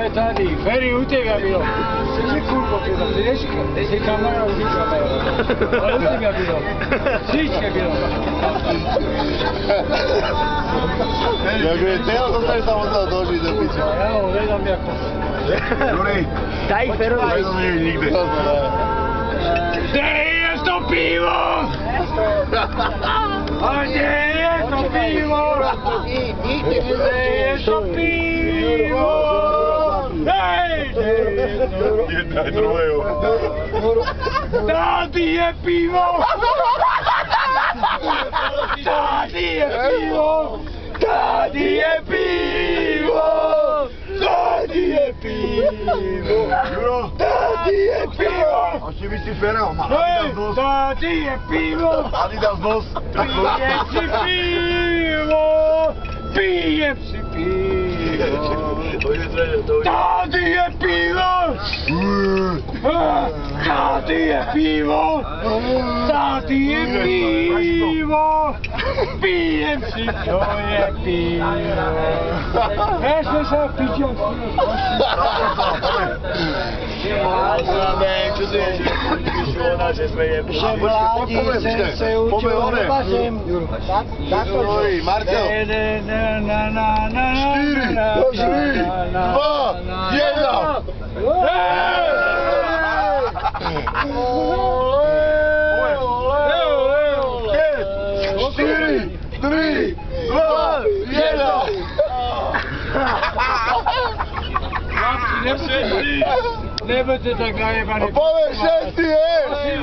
je tady, Ferry u tebe bylo. Si kurko teda, Dneška, si kamera u kamera. Ale u tebe bylo. Příčka bylo. Ďakujem, teraz zostane sa musel dožiť do piče. Ja ho vedám jako. Juri, Daj Ferovi. to nie je nikde. Kde je to pivo? A kde je to pivo? Kde je to pivo? Hej! Jednaj druhého. Tady je pivo! Tady je pivo! Tady je pivo! Tady je pivo! Juro, Tady je pivo! a ešte by si Ferel, má Hej! Adidas nos. Tady je pivo! Adidas nos. Pijem si pivo! Pijem si pivo! Tady je pivo! Tady je pivo! Tady je pivo! Pijem si, to je pivo! Ja som sa pičil s Že mládí se učil nebažem. Oj, Marcel. 4, 3, 2, 1. Nebuďte tak najebaný. Povedz všetci, hej!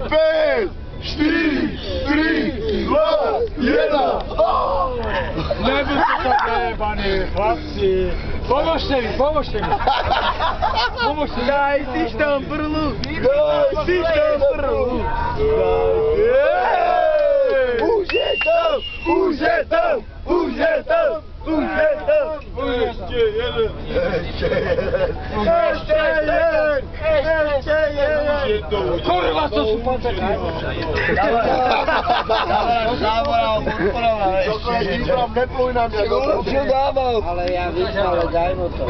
5, 4, 3, 2, 1. Nebuďte tak najebaní, chlapci. Pomôžte mi, pomôžte mi. Pomôžte mi. Daj si štamprlu. Daj si štamprlu. Už je tam, už je tam, už je tam, už je tam. Ešte jeden. Ešte jeden. Ešte jeden. Kurva, to sú panteky. Závoral, podporoval Toto je Díbram, nepluj na mňa. Čo dával? Ale ja vidím, ale daj mu to.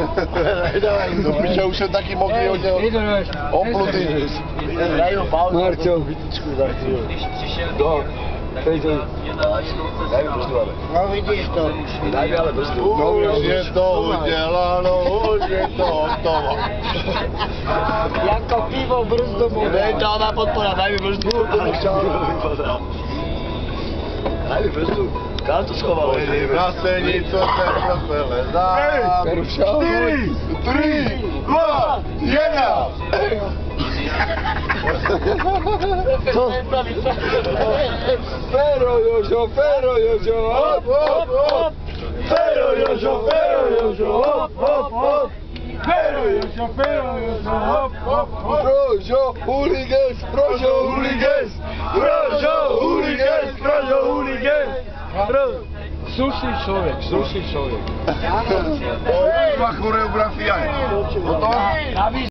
Dávaj, do piče, už som taký mokrý od neho. Oplutý. Daj mu pauzu. Marťo. Vytičku daj si ho. Do. Daj mi brzdu, ale. No vidíš to. Daj mi ale brzdu. Už je to uděláno, už je to hotovo. Janko, pivo, brzdu mu. Mentálna podpora, daj mi brzdu. Daj mi brzdu. Kam to schoval? Na scenico se prosele dám. 4, 3, 2, 1. Pero Jožo, hop, hop, hop. Pero Jožo, hop, hop, hop. Pero Jožo, hop, hop, hop. Prožo, hooligans, prožo, hooligans. Prožo, hooligans, prožo, hooligans. Slušný človek. To je choreografia. Toto?